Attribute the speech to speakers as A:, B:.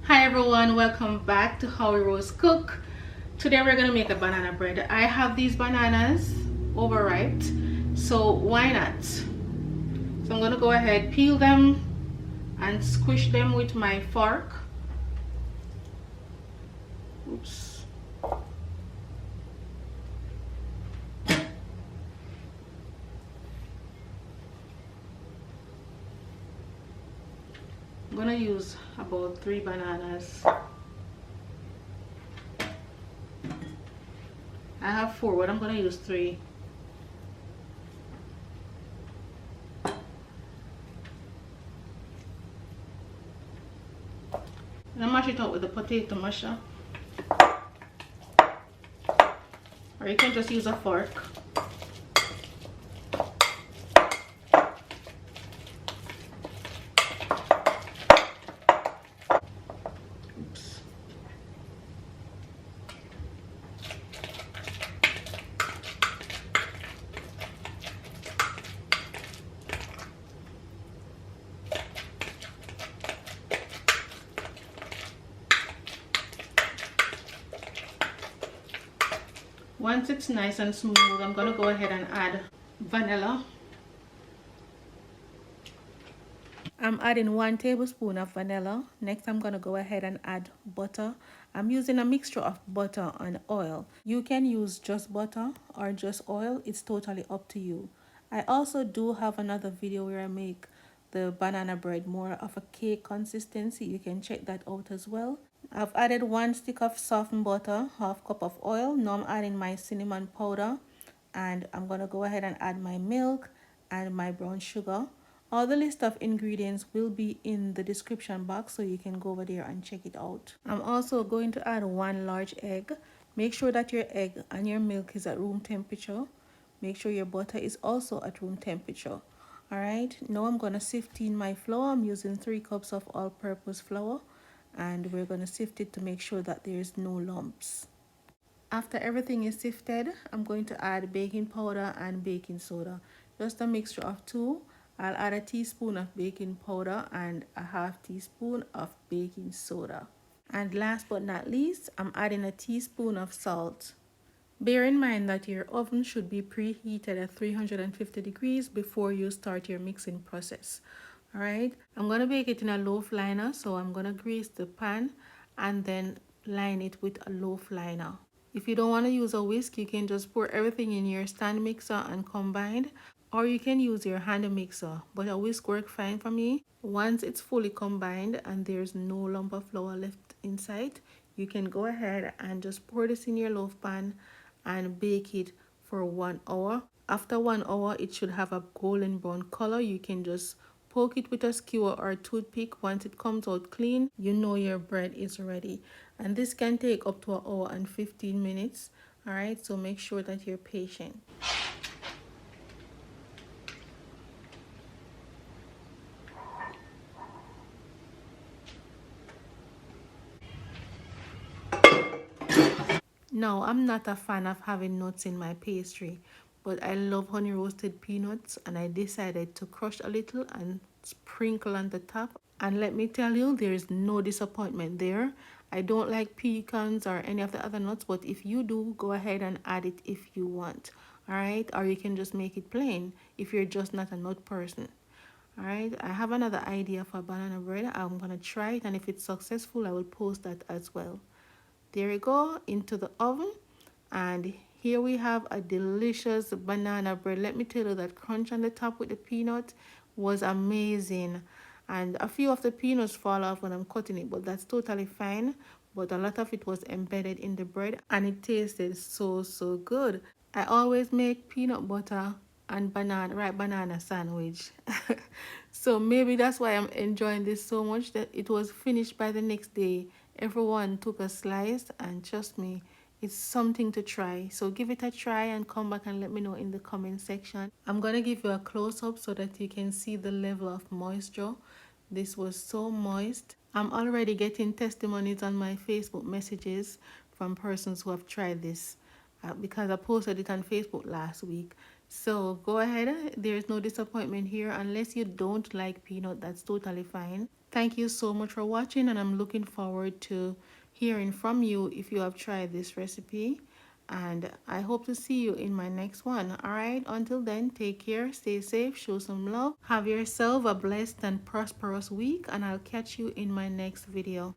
A: Hi everyone, welcome back to How We Rose Cook. Today we're gonna make a banana bread. I have these bananas overripe, so why not? So I'm gonna go ahead, peel them and squish them with my fork. Oops. I'm gonna use about 3 bananas. I have 4, but I'm gonna use 3. And I mash it out with the potato masher. Or you can just use a fork. Oops. Once it's nice and smooth, I'm gonna go ahead and add vanilla. I'm adding 1 tablespoon of vanilla. Next, I'm gonna go ahead and add butter. I'm using a mixture of butter and oil. You can use just butter or just oil. It's totally up to you. I also do have another video where I make the banana bread more of a cake consistency. You can check that out as well. I've added 1 stick of softened butter, half cup of oil. Now I'm adding my cinnamon powder, and I'm gonna go ahead and add my milk and my brown sugar. All the list of ingredients will be in the description box, so you can go over there and check it out. I'm also going to add 1 large egg. Make sure that your egg and your milk is at room temperature. Make sure your butter is also at room temperature. Alright, now I'm going to sift in my flour. I'm using 3 cups of all-purpose flour, and we're going to sift it to make sure that there's no lumps. After everything is sifted, I'm going to add baking powder and baking soda. Just a mixture of 2. I'll add a teaspoon of baking powder and a half teaspoon of baking soda. And last but not least, I'm adding a teaspoon of salt. Bear in mind that your oven should be preheated at 350 degrees before you start your mixing process. Alright, I'm going to bake it in a loaf liner, so I'm going to grease the pan and then line it with a loaf liner. If you don't want to use a whisk, you can just pour everything in your stand mixer and combine, or you can use your hand mixer, but a whisk works fine for me. Once it's fully combined and there's no lump of flour left inside, you can go ahead and just pour this in your loaf pan and bake it for 1 hour. After 1 hour, it should have a golden brown color. You can just poke it with a skewer or a toothpick. Once it comes out clean, you know your bread is ready. And this can take up to 1 hour and 15 minutes. Alright, so make sure that you're patient. Now, I'm not a fan of having nuts in my pastry, but I love honey roasted peanuts, and I decided to crush a little and sprinkle on the top. And let me tell you, there is no disappointment there. I don't like pecans or any of the other nuts, but if you do, go ahead and add it if you want. Alright, or you can just make it plain if you're just not a nut person. Alright, I have another idea for banana bread. I'm gonna try it, and if it's successful, I will post that as well. There we go, into the oven, and here we have a delicious banana bread. Let me tell you, that crunch on the top with the peanut was amazing, and a few of the peanuts fall off when I'm cutting it, but that's totally fine. But a lot of it was embedded in the bread, and it tasted so good. I always make peanut butter and banana sandwich. So maybe that's why I'm enjoying this so much, that it was finished by the next day. Everyone took a slice, and trust me, it's something to try. So give it a try and come back and let me know in the comment section. I'm gonna give you a close-up so that you can see the level of moisture. This was so moist. I'm already getting testimonies on my Facebook messages from persons who have tried this, because I posted it on Facebook last week. So go ahead, there is no disappointment here. Unless you don't like peanut, that's totally fine. Thank you so much for watching, and I'm looking forward to hearing from you if you have tried this recipe. And I hope to see you in my next one. All right, until then, take care, stay safe, show some love. Have yourself a blessed and prosperous week, and I'll catch you in my next video.